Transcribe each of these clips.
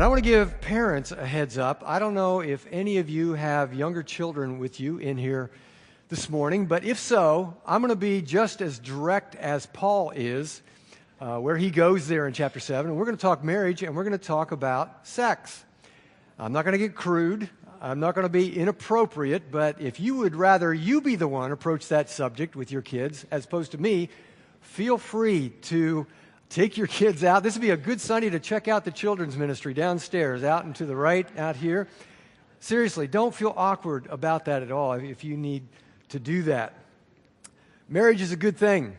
I want to give parents a heads up. I don't know if any of you have younger children with you in here this morning, but if so, I'm going to be just as direct as Paul is, where he goes there in chapter 7. And we're going to talk marriage, and we're going to talk about sex. I'm not going to get crude. I'm not going to be inappropriate, but if you would rather you be the one approach that subject with your kids as opposed to me, feel free to take your kids out. This would be a good Sunday to check out the children's ministry downstairs, out and to the right, out here. Seriously, don't feel awkward about that at all if you need to do that. Marriage is a good thing.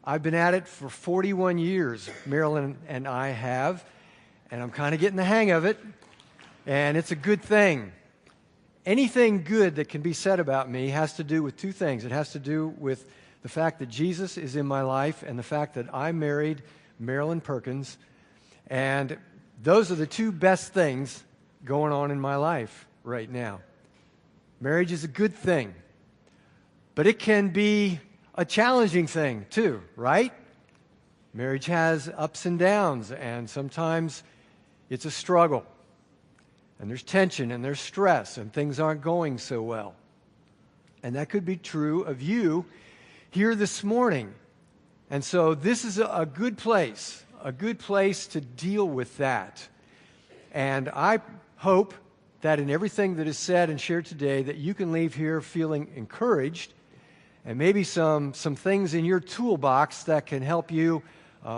I've been at it for 41 years, Marilyn and I have, and I'm kind of getting the hang of it, and it's a good thing. Anything good that can be said about me has to do with two things. It has to do with the fact that Jesus is in my life and the fact that I married Marilyn Perkins. And those are the two best things going on in my life right now. Marriage is a good thing, but it can be a challenging thing too, right? Marriage has ups and downs, and sometimes it's a struggle. And there's tension and there's stress and things aren't going so well. And that could be true of you here this morning. And so this is a good place to deal with that. And I hope that in everything that is said and shared today that you can leave here feeling encouraged and maybe some things in your toolbox that can help you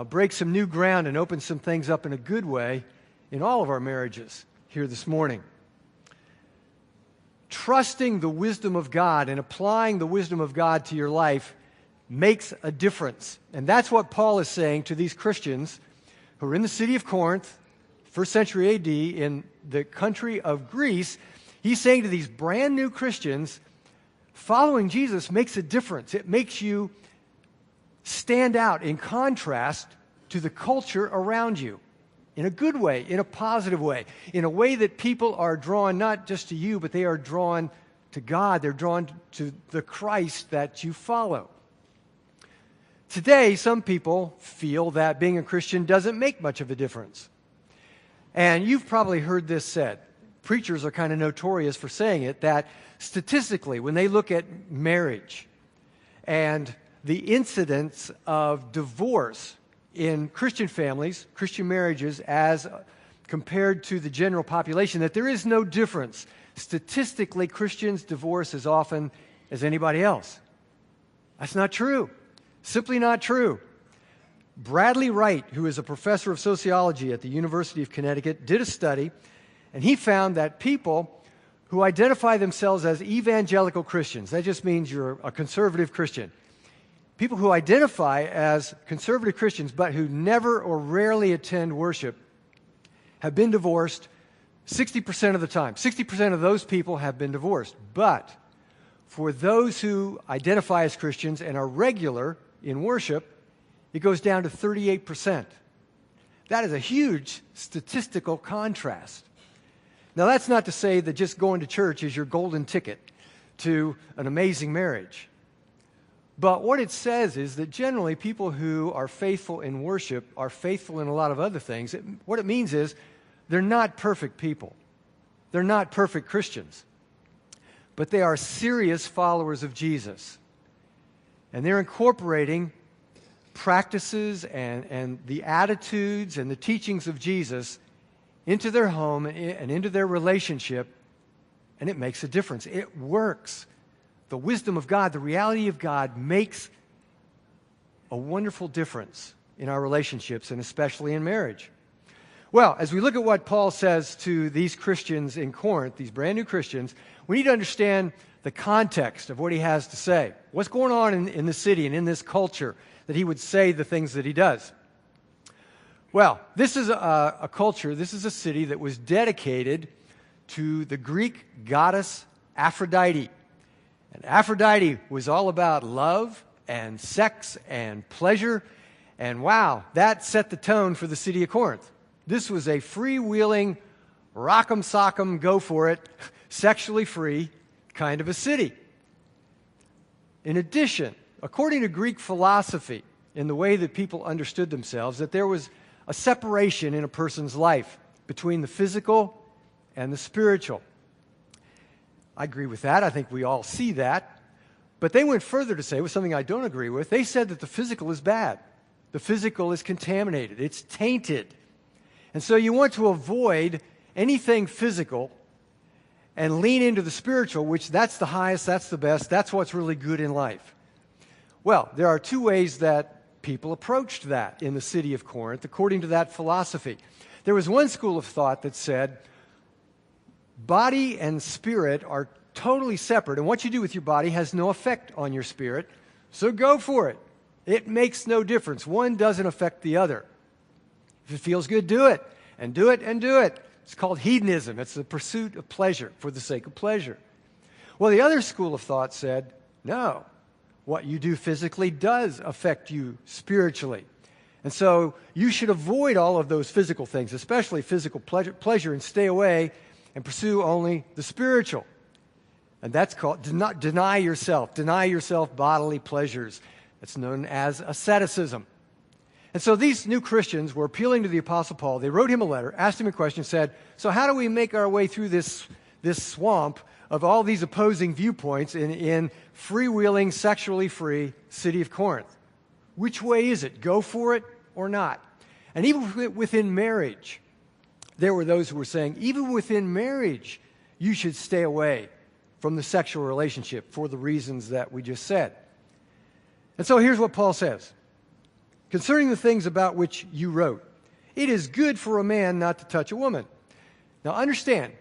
break some new ground and open some things up in a good way in all of our marriages here this morning. Trusting the wisdom of God and applying the wisdom of God to your life makes a difference. And that's what Paul is saying to these Christians who are in the city of Corinth, first century AD, in the country of Greece. He's saying to these brand new Christians, following Jesus makes a difference. It makes you stand out in contrast to the culture around you. In a good way, in a positive way, in a way that people are drawn not just to you, but they are drawn to God. They're drawn to the Christ that you follow. Today, some people feel that being a Christian doesn't make much of a difference. And you've probably heard this said. Preachers are kind of notorious for saying it, that statistically, when they look at marriage and the incidence of divorce in Christian families, Christian marriages, as compared to the general population, that there is no difference. Statistically, Christians divorce as often as anybody else. That's not true. Simply not true. Bradley Wright, who is a professor of sociology at the University of Connecticut, did a study, and he found that people who identify themselves as evangelical Christians, that just means you're a conservative Christian, people who identify as conservative Christians but who never or rarely attend worship have been divorced 60% of the time. 60% of those people have been divorced. But for those who identify as Christians and are regular in worship, it goes down to 38%. That is a huge statistical contrast. Now, that's not to say that just going to church is your golden ticket to an amazing marriage. But what it says is that generally people who are faithful in worship are faithful in a lot of other things. What it means is they're not perfect people. They're not perfect Christians. But they are serious followers of Jesus. And they're incorporating practices and the attitudes and the teachings of Jesus into their home and into their relationship, and it makes a difference. It works. The wisdom of God, the reality of God makes a wonderful difference in our relationships and especially in marriage. Well, as we look at what Paul says to these Christians in Corinth, these brand new Christians, we need to understand the context of what he has to say. What's going on in the city and in this culture that he would say the things that he does? Well, this is a culture, this is a city that was dedicated to the Greek goddess Aphrodite. And Aphrodite was all about love and sex and pleasure. And wow, that set the tone for the city of Corinth. This was a freewheeling, rock'em sock'em, go for it, sexually free kind of a city. In addition, according to Greek philosophy, in the way that people understood themselves, that there was a separation in a person's life between the physical and the spiritual. I agree with that. I think we all see that. But they went further to say, with something I don't agree with, they said that the physical is bad. The physical is contaminated. It's tainted. And so you want to avoid anything physical and lean into the spiritual, which that's the highest, that's the best, that's what's really good in life. Well, there are two ways that people approached that in the city of Corinth, according to that philosophy. There was one school of thought that said, body and spirit are totally separate, and what you do with your body has no effect on your spirit, so go for it. It makes no difference. One doesn't affect the other. If it feels good, do it, and do it, and do it. It's called hedonism. It's the pursuit of pleasure for the sake of pleasure. Well, the other school of thought said, no, what you do physically does affect you spiritually. And so you should avoid all of those physical things, especially physical pleasure, and stay away and pursue only the spiritual. And that's called deny yourself bodily pleasures. It's known as asceticism. And so these new Christians were appealing to the Apostle Paul. They wrote him a letter, asked him a question, said, so how do we make our way through this swamp of all these opposing viewpoints in freewheeling, sexually free city of Corinth? Which way is it? Go for it or not? And even within marriage, there were those who were saying, even within marriage, you should stay away from the sexual relationship for the reasons that we just said. And so here's what Paul says. Concerning the things about which you wrote, it is good for a man not to touch a woman. Now understand,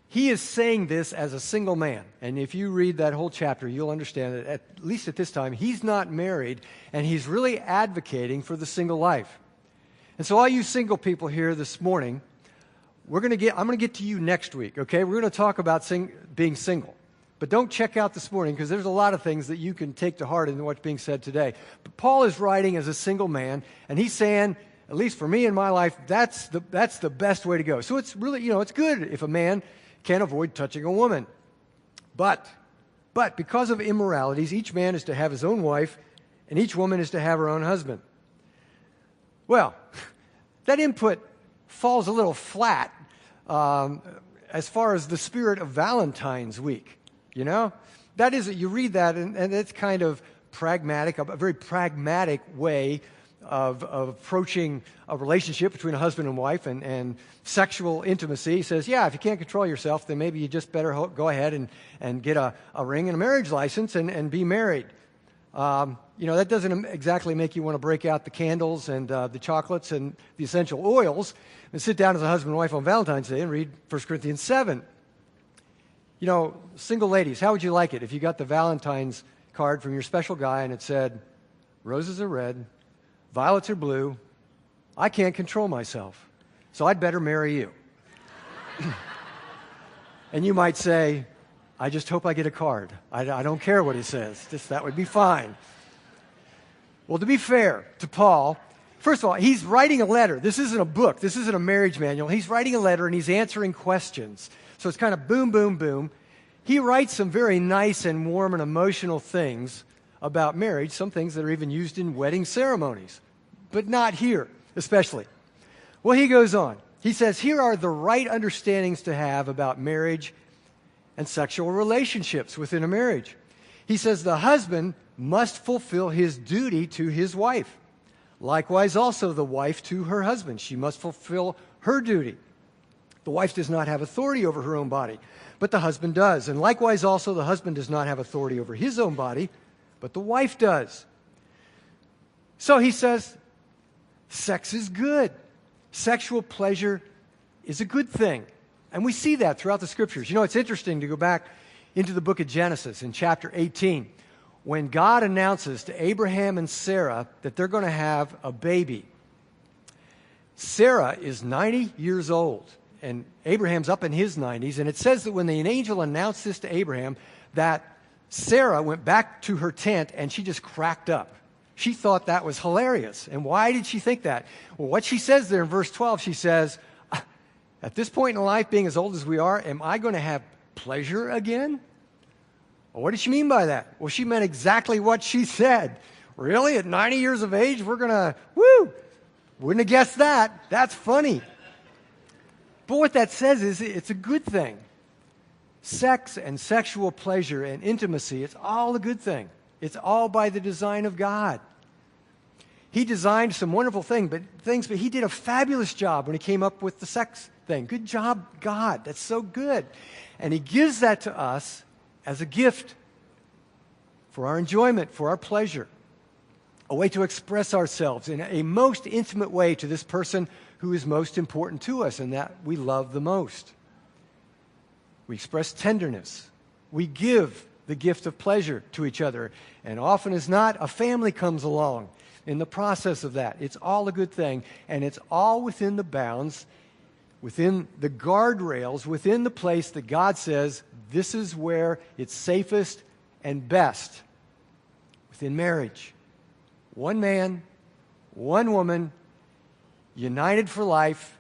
he is saying this as a single man. And if you read that whole chapter, you'll understand that at least at this time, he's not married, and he's really advocating for the single life. And so all you single people here this morning, I'm going to get to you next week, okay? We're going to talk about being single. But don't check out this morning, because there's a lot of things that you can take to heart in what's being said today. But Paul is writing as a single man, and he's saying, at least for me in my life, that's the best way to go. So it's really, it's good if a man can avoid touching a woman. But because of immoralities, each man is to have his own wife, and each woman is to have her own husband. Well, that input falls a little flat as far as the spirit of Valentine's week. That is, you read that, and it's kind of pragmatic, a very pragmatic way of approaching a relationship between a husband and wife and sexual intimacy. He says, yeah, if you can't control yourself, then maybe you just better go ahead and get a ring and a marriage license and be married. That doesn't exactly make you want to break out the candles and the chocolates and the essential oils and sit down as a husband and wife on Valentine's Day and read 1 Corinthians 7. Single ladies, how would you like it if you got the Valentine's card from your special guy and it said, roses are red, violets are blue, I can't control myself, so I'd better marry you. And you might say, I just hope I get a card. I don't care what he says. That would be fine. Well, to be fair to Paul, first of all, he's writing a letter. This isn't a book. This isn't a marriage manual. He's writing a letter, and he's answering questions. So it's kind of boom, boom, boom. He writes some very nice and warm and emotional things about marriage, some things that are even used in wedding ceremonies, but not here, especially. Well, he goes on. He says, here are the right understandings to have about marriage and sexual relationships within a marriage. He says the husband must fulfill his duty to his wife. Likewise, also the wife to her husband. She must fulfill her duty. The wife does not have authority over her own body, but the husband does. And likewise, also the husband does not have authority over his own body, but the wife does. So he says, sex is good. Sexual pleasure is a good thing. And we see that throughout the Scriptures. It's interesting to go back into the book of Genesis in chapter 18, when God announces to Abraham and Sarah that they're going to have a baby. Sarah is 90 years old, and Abraham's up in his 90s, and it says that when the angel announced this to Abraham, that Sarah went back to her tent and she just cracked up. She thought that was hilarious. And why did she think that? Well, what she says there in verse 12, she says, at this point in life, being as old as we are, am I going to have pleasure again? Well, what did she mean by that? Well, she meant exactly what she said. Really? At 90 years of age, we're going to, wouldn't have guessed that. That's funny. But what that says is it's a good thing. Sex and sexual pleasure and intimacy, it's all a good thing. It's all by the design of God. He designed some wonderful things, but he did a fabulous job when he came up with the sex thing. Good job, God. That's so good. And he gives that to us as a gift for our enjoyment, for our pleasure, a way to express ourselves in a most intimate way to this person who is most important to us and that we love the most. We express tenderness. We give the gift of pleasure to each other. And often as not, a family comes along in the process of that. It's all a good thing, and it's all within the bounds, within the guardrails, within the place that God says this is where it's safest and best, within marriage. One man, one woman, united for life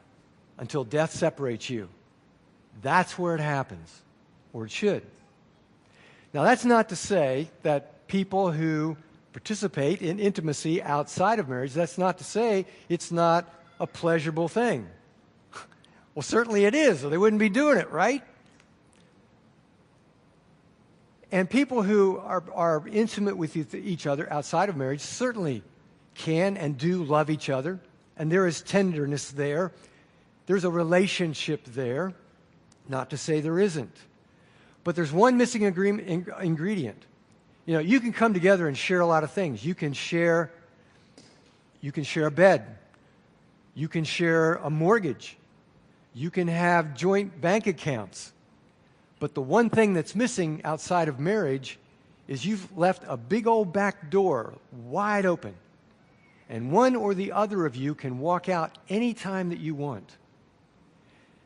until death separates you. That's where it happens, or it should. Now, that's not to say that people who participate in intimacy outside of marriage, that's not to say it's not a pleasurable thing. Well, certainly it is, or they wouldn't be doing it, right? And people who are intimate with each other outside of marriage certainly can and do love each other, and there is tenderness there. There's a relationship there, not to say there isn't. But there's one missing ingredient. You know, you can come together and share a lot of things. You can share a bed. You can share a mortgage. You can have joint bank accounts. But the one thing that's missing outside of marriage is you've left a big old back door wide open. And one or the other of you can walk out any time that you want.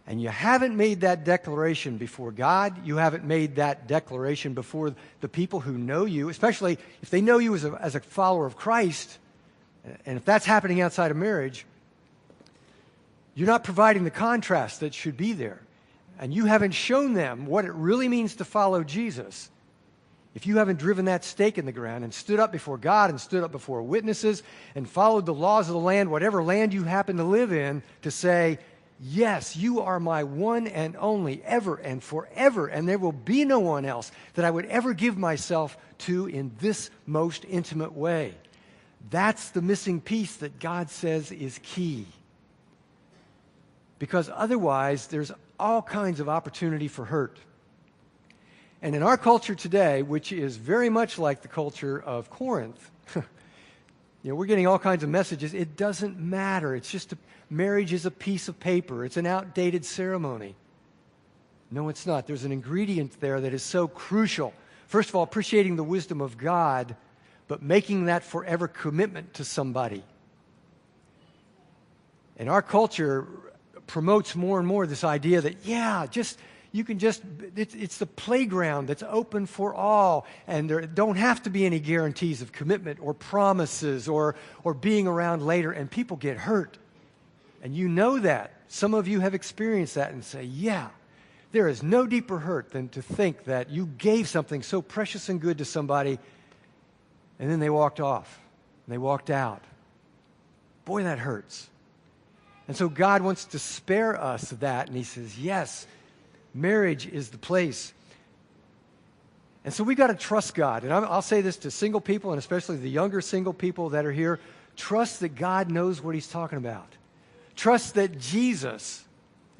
And you haven't made that declaration before God. You haven't made that declaration before the people who know you, especially if they know you as a follower of Christ. And if that's happening outside of marriage, you're not providing the contrast that should be there. And you haven't shown them what it really means to follow Jesus. If you haven't driven that stake in the ground and stood up before God and stood up before witnesses and followed the laws of the land, whatever land you happen to live in, to say, yes, you are my one and only, ever and forever, and there will be no one else that I would ever give myself to in this most intimate way. That's the missing piece that God says is key. Because otherwise, there's all kinds of opportunity for hurt. And in our culture today, which is very much like the culture of Corinth, we're getting all kinds of messages. It doesn't matter. It's just marriage is a piece of paper. It's an outdated ceremony. No, it's not. There's an ingredient there that is so crucial. First of all, appreciating the wisdom of God, but making that forever commitment to somebody. And our culture promotes more and more this idea that, it's the playground that's open for all, and there don't have to be any guarantees of commitment or promises or being around later, and people get hurt. And you know that. Some of you have experienced that and say, there is no deeper hurt than to think that you gave something so precious and good to somebody, and then they walked off, and they walked out. Boy, that hurts. And so God wants to spare us that, and he says, yes, marriage is the place. And so we've got to trust God. And I'll say this to single people, and especially the younger single people that are here. Trust that God knows what he's talking about. Trust that Jesus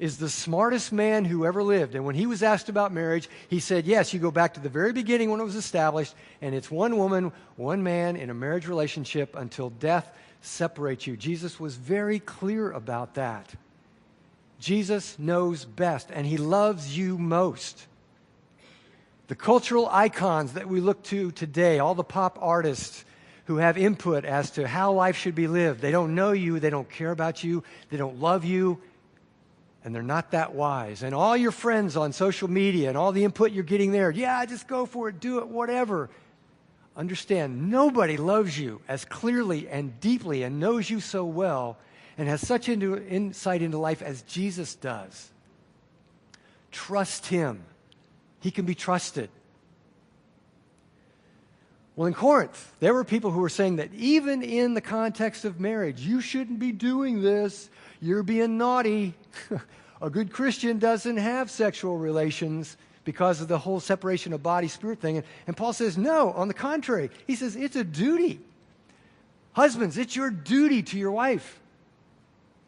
is the smartest man who ever lived. And when he was asked about marriage, he said, yes, you go back to the very beginning when it was established, and it's one woman, one man in a marriage relationship until death separates you. Jesus was very clear about that. Jesus knows best, and he loves you most. The cultural icons that we look to today, all the pop artists who have input as to how life should be lived, they don't know you, they don't care about you, they don't love you, and they're not that wise. And all your friends on social media and all the input you're getting there, just go for it, do it, whatever. Understand, nobody loves you as clearly and deeply and knows you so well and has such insight into life as Jesus does. Trust him. He can be trusted. Well, in Corinth, there were people who were saying that even in the context of marriage, you shouldn't be doing this. You're being naughty. A good Christian doesn't have sexual relations because of the whole separation of body-spirit thing. And Paul says, no, on the contrary. He says, it's a duty. Husbands, it's your duty to your wife.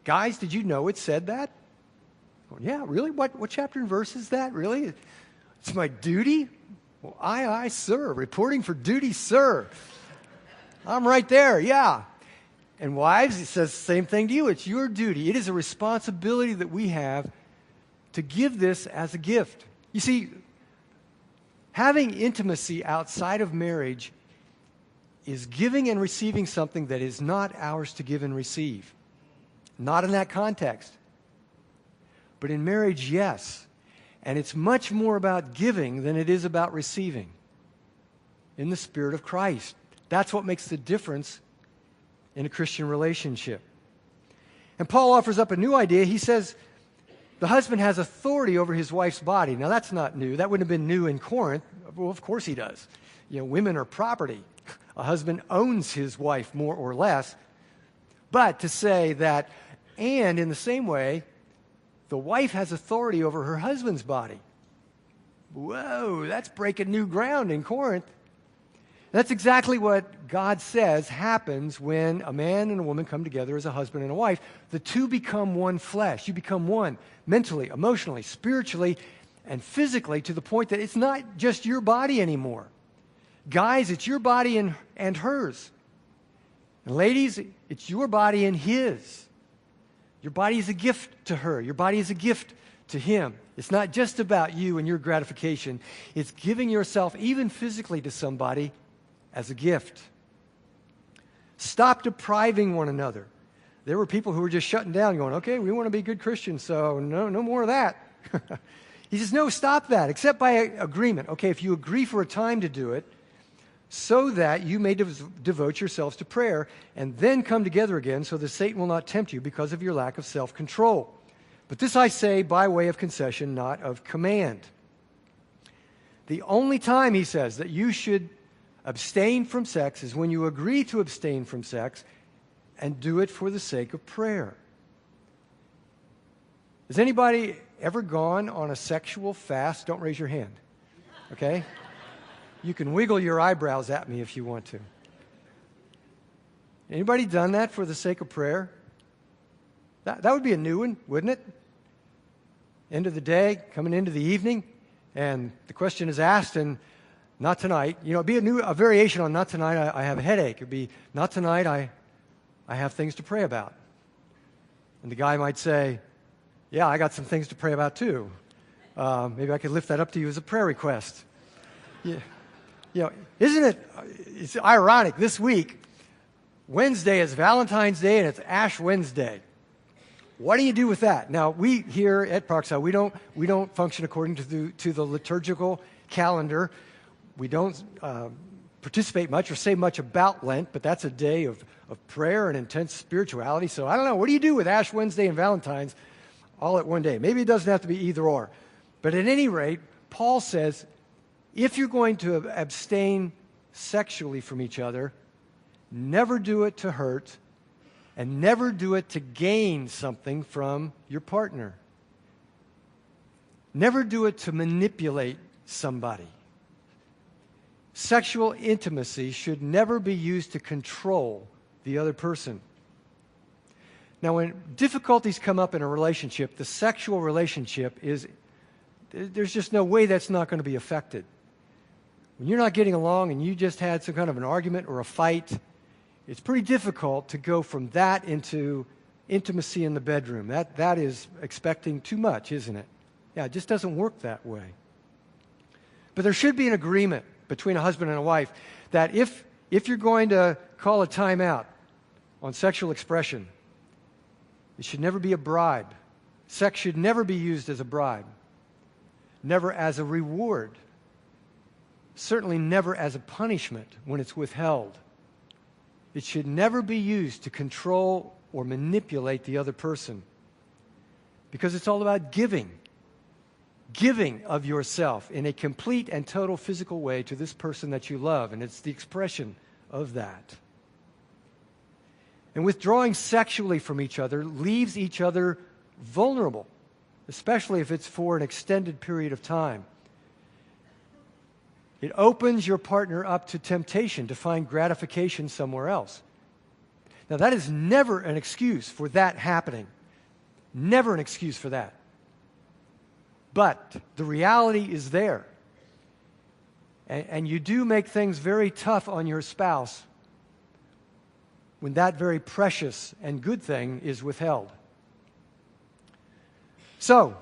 Guys, did you know it said that? Well, yeah, really? What chapter and verse is that? Really? It's my duty? Well, aye, sir. Reporting for duty, sir. I'm right there, yeah. And wives, it says the same thing to you. It's your duty. It is a responsibility that we have to give this as a gift. You see, having intimacy outside of marriage is giving and receiving something that is not ours to give and receive. Not in that context. But in marriage, yes. And it's much more about giving than it is about receiving. In the Spirit of Christ. That's what makes the difference in a Christian relationship. And Paul offers up a new idea. He says the husband has authority over his wife's body. Now, that's not new. That wouldn't have been new in Corinth. Well, of course he does. You know, women are property. A husband owns his wife more or less. But to say that, and in the same way, the wife has authority over her husband's body. Whoa, that's breaking new ground in Corinth. That's exactly what God says happens when a man and a woman come together as a husband and a wife. The two become one flesh. You become one mentally, emotionally, spiritually, and physically to the point that it's not just your body anymore. Guys, it's your body and hers. And ladies, it's your body and his. Your body is a gift to her. Your body is a gift to him. It's not just about you and your gratification. It's giving yourself, even physically, to somebody as a gift. Stop depriving one another. There were people who were just shutting down going, okay, we want to be good Christians, so no more of that. He says, no, stop that, except by agreement. Okay, if you agree for a time to do it, so that you may devote yourselves to prayer and then come together again so that Satan will not tempt you because of your lack of self-control. But this I say by way of concession, not of command. The only time, he says, that you should abstain from sex is when you agree to abstain from sex and do it for the sake of prayer. Has anybody ever gone on a sexual fast? Don't raise your hand, okay? You can wiggle your eyebrows at me if you want to. Anybody done that for the sake of prayer? That would be a new one, wouldn't it? End of the day, coming into the evening, and the question is asked, and not tonight. You know, it'd be a variation on not tonight, I have a headache. It'd be not tonight, I have things to pray about. And the guy might say, yeah, I got some things to pray about too. Maybe I could lift that up to you as a prayer request. Yeah. You know, isn't it, it's ironic, this week, Wednesday is Valentine's Day and it's Ash Wednesday. What do you do with that? Now, we here at Parkside, we don't function according to the liturgical calendar. We don't participate much or say much about Lent, but that's a day of prayer and intense spirituality. So I don't know, what do you do with Ash Wednesday and Valentine's all at one day? Maybe it doesn't have to be either or. But at any rate, Paul says, if you're going to abstain sexually from each other, never do it to hurt and never do it to gain something from your partner. Never do it to manipulate somebody. Sexual intimacy should never be used to control the other person. Now, when difficulties come up in a relationship, the sexual relationship there's just no way that's not going to be affected. When you're not getting along and you just had some kind of an argument or a fight, it's pretty difficult to go from that into intimacy in the bedroom. That is expecting too much, isn't it? Yeah, it just doesn't work that way. But there should be an agreement between a husband and a wife that if you're going to call a timeout on sexual expression, it should never be a bribe. Sex should never be used as a bribe, never as a reward. Certainly never as a punishment when it's withheld. It should never be used to control or manipulate the other person. Because it's all about giving. Giving of yourself in a complete and total physical way to this person that you love. And it's the expression of that. And withdrawing sexually from each other leaves each other vulnerable especially if it's for an extended period of time. It opens your partner up to temptation to find gratification somewhere else. Now, that is never an excuse for that happening. Never an excuse for that. But the reality is there. And you do make things very tough on your spouse when that very precious and good thing is withheld. So,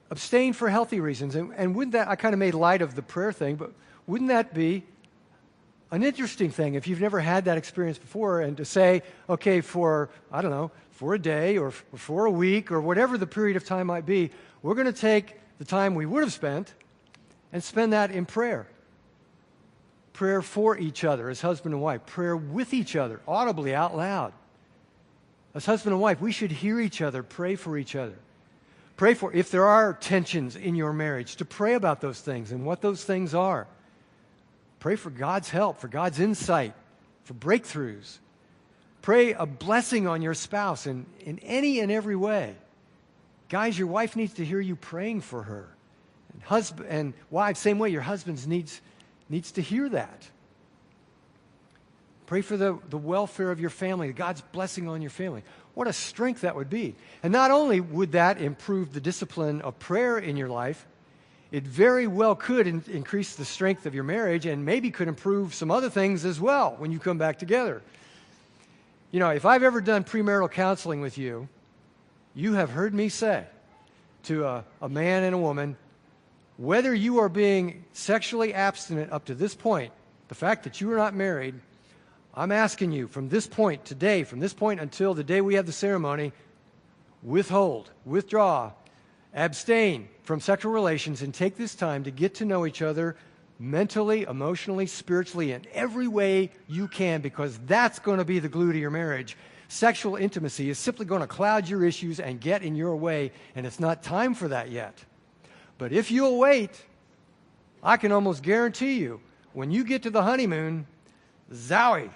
abstain for healthy reasons. And wouldn't that, I kind of made light of the prayer thing, but wouldn't that be an interesting thing if you've never had that experience before, and to say, okay, for, I don't know, for a day or for a week or whatever the period of time might be, we're going to take the time we would have spent and spend that in prayer. Prayer for each other as husband and wife. Prayer with each other, audibly, out loud. As husband and wife, we should hear each other, pray for each other. Pray for, if there are tensions in your marriage, to pray about those things and what those things are. Pray for God's help, for God's insight, for breakthroughs. Pray a blessing on your spouse in any and every way. Guys, your wife needs to hear you praying for her. And wives, same way, your husbands needs to hear that. Pray for the welfare of your family, God's blessing on your family. What a strength that would be. And not only would that improve the discipline of prayer in your life, it very well could increase the strength of your marriage, and maybe could improve some other things as well when you come back together. You know, if I've ever done premarital counseling with you, you have heard me say to a man and a woman, whether you are being sexually abstinent up to this point, the fact that you are not married, I'm asking you from this point today, from this point until the day we have the ceremony, withhold, withdraw, abstain from sexual relations, and take this time to get to know each other mentally, emotionally, spiritually, in every way you can, because that's going to be the glue to your marriage. Sexual intimacy is simply going to cloud your issues and get in your way, and it's not time for that yet. But if you'll wait, I can almost guarantee you, when you get to the honeymoon, zowie,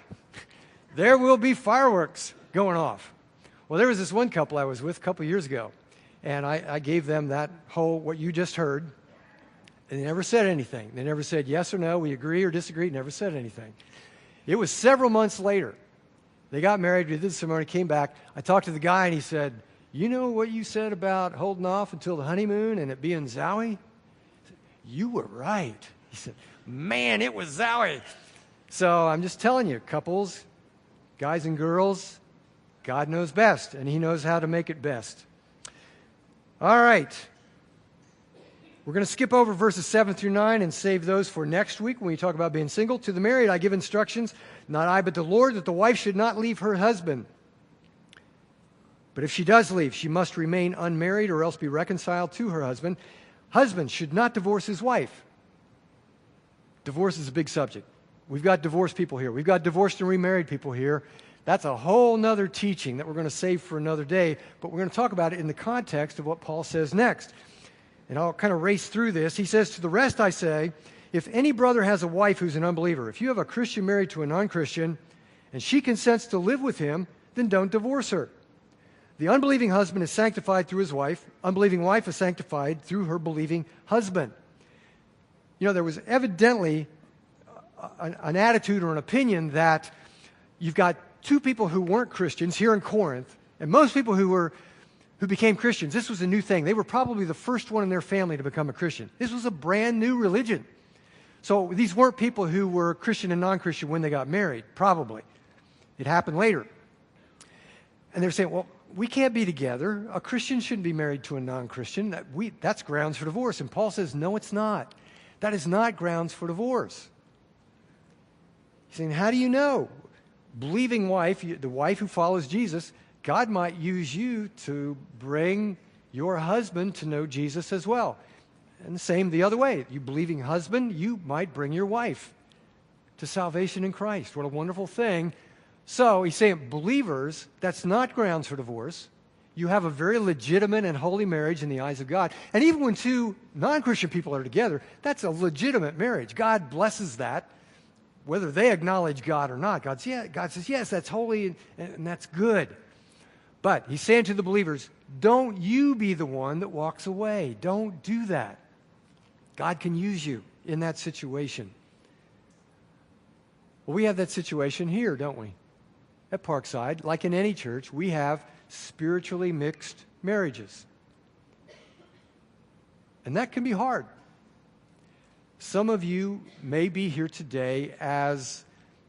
there will be fireworks going off. Well, there was this one couple I was with a couple years ago, and I gave them that whole, what you just heard, and they never said anything. They never said yes or no, we agree or disagree, never said anything. It was several months later. They got married, we did the ceremony, came back. I talked to the guy, and he said, you know what you said about holding off until the honeymoon and it being zowie? You were right. He said, man, it was zowie. So I'm just telling you, couples, guys and girls, God knows best, and He knows how to make it best. All right. We're going to skip over verses 7 through 9 and save those for next week when we talk about being single. To the married, I give instructions, not I, but the Lord, that the wife should not leave her husband. But if she does leave, she must remain unmarried or else be reconciled to her husband. Husband should not divorce his wife. Divorce is a big subject. We've got divorced people here. We've got divorced and remarried people here. That's a whole nother teaching that we're going to save for another day, but we're going to talk about it in the context of what Paul says next. And I'll kind of race through this. He says, to the rest I say, if any brother has a wife who's an unbeliever, if you have a Christian married to a non-Christian, and she consents to live with him, then don't divorce her. The unbelieving husband is sanctified through his wife. Unbelieving wife is sanctified through her believing husband. You know, there was evidently an attitude or an opinion that you've got two people who weren't Christians here in Corinth, and most people who became Christians, this was a new thing. They were probably the first one in their family to become a Christian. This was a brand new religion. So these weren't people who were Christian and non-Christian when they got married, probably. It happened later. And they're saying, well, we can't be together. A Christian shouldn't be married to a non-Christian. That's grounds for divorce. And Paul says, no, it's not. That is not grounds for divorce. He's saying, how do you know? Believing wife, the wife who follows Jesus, God might use you to bring your husband to know Jesus as well. And the same the other way. You believing husband, you might bring your wife to salvation in Christ. What a wonderful thing. So he's saying, believers, that's not grounds for divorce. You have a very legitimate and holy marriage in the eyes of God. And even when two non-Christian people are together, that's a legitimate marriage. God blesses that, whether they acknowledge God or not. God says, yes, that's holy and that's good. But he's saying to the believers, don't you be the one that walks away. Don't do that. God can use you in that situation. Well, we have that situation here, don't we? At Parkside, like in any church, we have spiritually mixed marriages. And that can be hard. Some of you may be here today as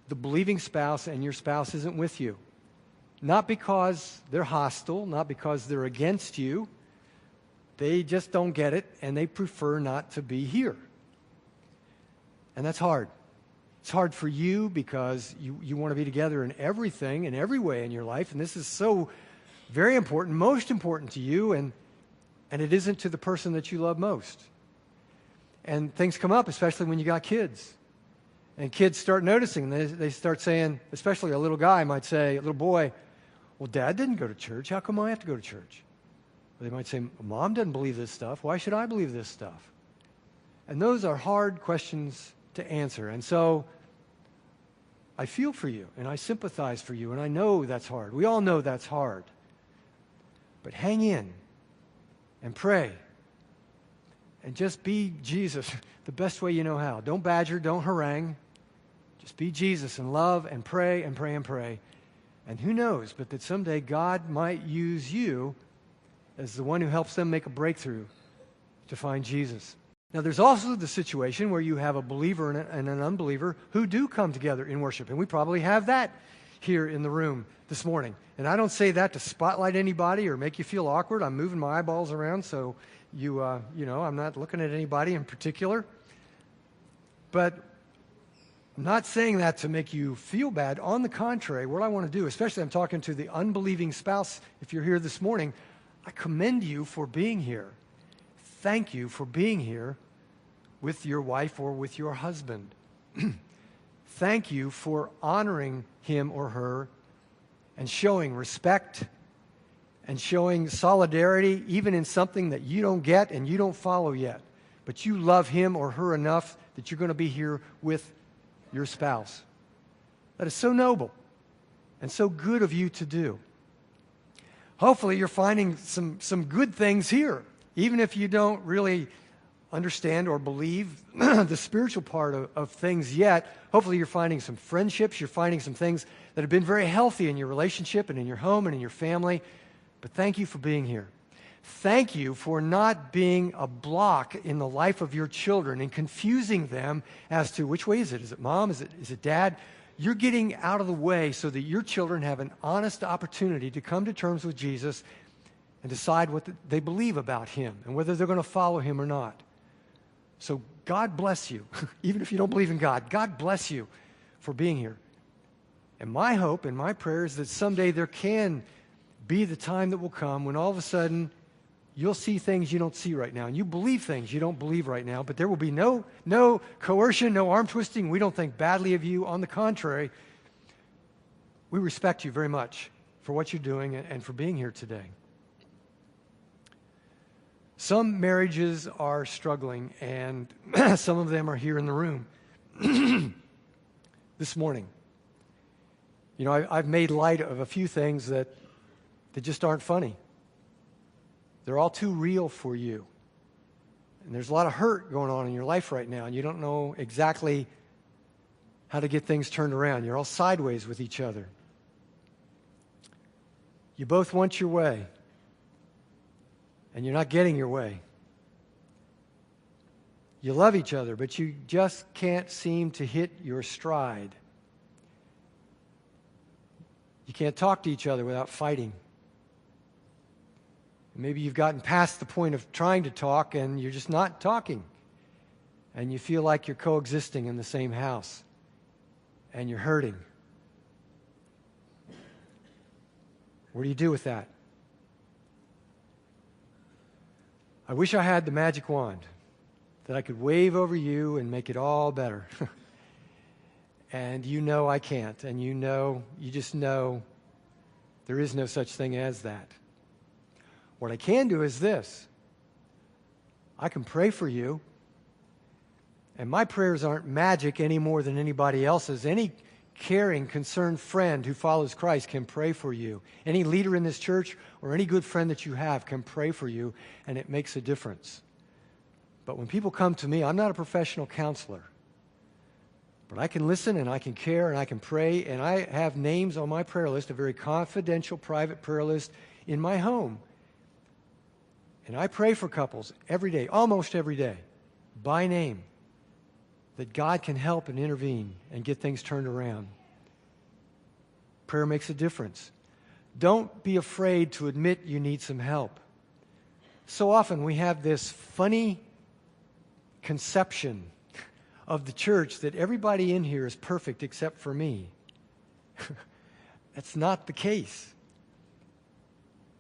the believing spouse and your spouse isn't with you. Not because they're hostile, not because they're against you. They just don't get it, and they prefer not to be here. And that's hard. It's hard for you because you want to be together in everything, in every way in your life, and this is so very important, most important to you, and it isn't to the person that you love most. And things come up, especially when you got kids. And kids start noticing. They start saying, especially a little guy might say, a little boy, well, Dad didn't go to church. How come I have to go to church? Or they might say, Mom doesn't believe this stuff. Why should I believe this stuff? And those are hard questions to answer. And so I feel for you, and I sympathize for you, and I know that's hard. We all know that's hard. But hang in and pray. And just be Jesus the best way you know how. Don't badger, don't harangue. Just be Jesus and love and pray and pray and pray. And who knows, but that someday God might use you as the one who helps them make a breakthrough to find Jesus. Now, there's also the situation where you have a believer and an unbeliever who do come together in worship. And we probably have that here in the room this morning. And I don't say that to spotlight anybody or make you feel awkward. I'm moving my eyeballs around so I'm not looking at anybody in particular. But I'm not saying that to make you feel bad. On the contrary, what I want to do, especially I'm talking to the unbelieving spouse, if you're here this morning, I commend you for being here. Thank you for being here with your wife or with your husband. Thank you for honoring him or her and showing respect and showing solidarity even in something that you don't get and you don't follow yet. But you love him or her enough that you're going to be here with your spouse. That is so noble and so good of you to do. Hopefully you're finding some good things here. Even if you don't really understand or believe the spiritual part of things yet, hopefully you're finding some friendships, you're finding some things that have been very healthy in your relationship and in your home and in your family. But thank you for being here. Thank you for not being a block in the life of your children and confusing them as to which way is it? Is it mom? Is it dad? You're getting out of the way so that your children have an honest opportunity to come to terms with Jesus and decide what they believe about him and whether they're going to follow him or not. So God bless you. Even if you don't believe in God, God bless you for being here. And my hope and my prayer is that someday there can be the time that will come when all of a sudden you'll see things you don't see right now, and you believe things you don't believe right now, but there will be no coercion, no arm twisting. We don't think badly of you. On the contrary, we respect you very much for what you're doing and for being here today. Some marriages are struggling, and some of them are here in the room this morning. You know, I've made light of a few things that just aren't funny. They're all too real for you. And there's a lot of hurt going on in your life right now, and you don't know exactly how to get things turned around. You're all sideways with each other. You both want your way, and you're not getting your way. You love each other, but you just can't seem to hit your stride. You can't talk to each other without fighting. Maybe you've gotten past the point of trying to talk and you're just not talking. And you feel like you're coexisting in the same house. And you're hurting. What do you do with that? I wish I had the magic wand that I could wave over you and make it all better. And you know I can't. And you just know there is no such thing as that. What I can do is this. I can pray for you. And my prayers aren't magic any more than anybody else's. Any caring, concerned friend who follows Christ can pray for you. Any leader in this church or any good friend that you have can pray for you, and it makes a difference. But when people come to me, I'm not a professional counselor. But I can listen and I can care and I can pray, and I have names on my prayer list, a very confidential, private prayer list in my home. And I pray for couples every day, almost every day, by name, that God can help and intervene and get things turned around. Prayer makes a difference. Don't be afraid to admit you need some help. So often we have this funny conception of the church that everybody in here is perfect except for me. That's not the case.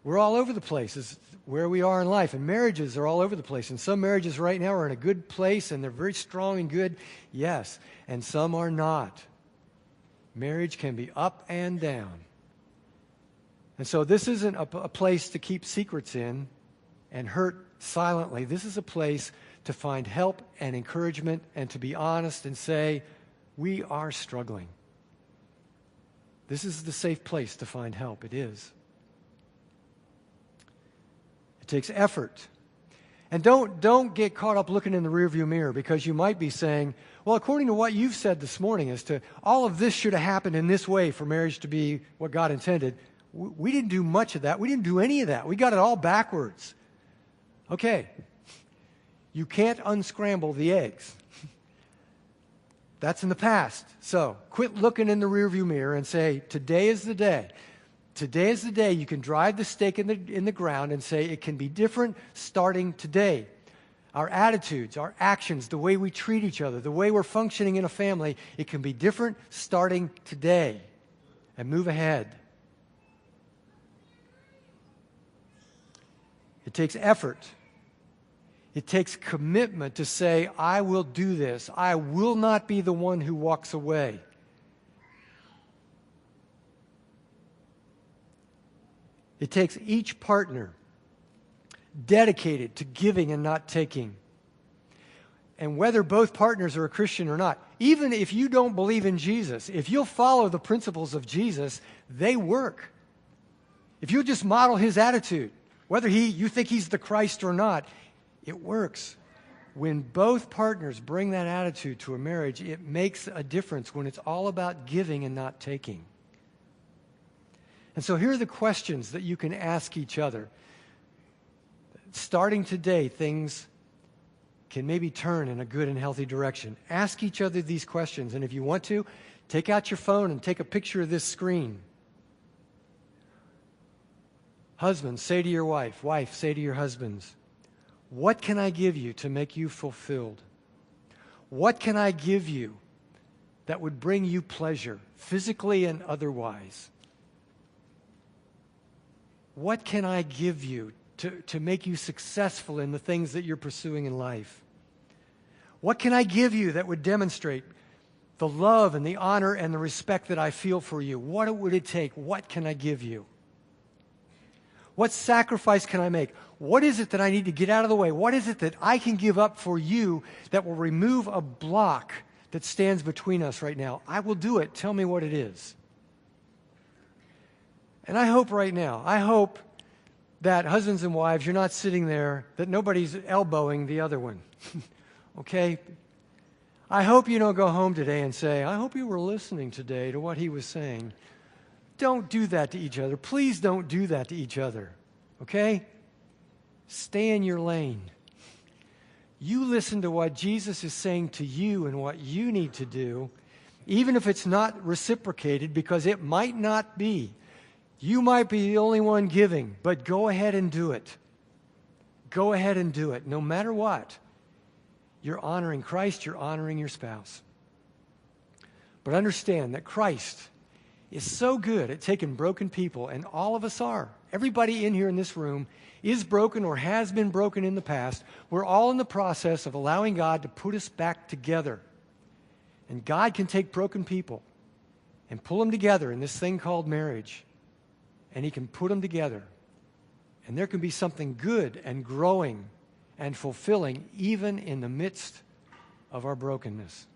We're all over the place. It's where we are in life, and marriages are all over the place. And some marriages right now are in a good place, and they're very strong and good, yes, and some are not. Marriage can be up and down. And so this isn't a place to keep secrets in and hurt silently. This is a place to find help and encouragement and to be honest and say, we are struggling. This is the safe place to find help. It is. It takes effort. And don't get caught up looking in the rearview mirror, because you might be saying, well, according to what you've said this morning as to all of this should have happened in this way for marriage to be what God intended. We didn't do much of that. We didn't do any of that. We got it all backwards. Okay. You can't unscramble the eggs. That's in the past. So quit looking in the rearview mirror and say, today is the day. Today is the day you can drive the stake in the ground and say it can be different starting today. Our attitudes, our actions, the way we treat each other, the way we're functioning in a family, it can be different starting today. And move ahead. It takes effort. It takes commitment to say, I will do this. I will not be the one who walks away. It takes each partner dedicated to giving and not taking. And whether both partners are a Christian or not, even if you don't believe in Jesus, if you'll follow the principles of Jesus, they work. If you'll just model his attitude, whether you think he's the Christ or not, it works. When both partners bring that attitude to a marriage, it makes a difference when it's all about giving and not taking. And so here are the questions that you can ask each other. Starting today, things can maybe turn in a good and healthy direction. Ask each other these questions, and if you want to, take out your phone and take a picture of this screen. Husbands, say to your wife. Wife, say to your husbands, what can I give you to make you fulfilled? What can I give you that would bring you pleasure, physically and otherwise? What can I give you to make you successful in the things that you're pursuing in life? What can I give you that would demonstrate the love and the honor and the respect that I feel for you? What would it take? What can I give you? What sacrifice can I make? What is it that I need to get out of the way? What is it that I can give up for you that will remove a block that stands between us right now? I will do it. Tell me what it is. And I hope right now, that husbands and wives, you're not sitting there, that nobody's elbowing the other one. Okay? I hope you don't go home today and say, I hope you were listening today to what he was saying. Don't do that to each other. Please don't do that to each other. Okay? Stay in your lane. You listen to what Jesus is saying to you and what you need to do, even if it's not reciprocated, because it might not be. You might be the only one giving, but go ahead and do it. Go ahead and do it. No matter what, you're honoring Christ, you're honoring your spouse. But understand that Christ is so good at taking broken people, and all of us are. Everybody in here in this room is broken or has been broken in the past. We're all in the process of allowing God to put us back together. And God can take broken people and pull them together in this thing called marriage. And he can put them together. And there can be something good and growing and fulfilling even in the midst of our brokenness.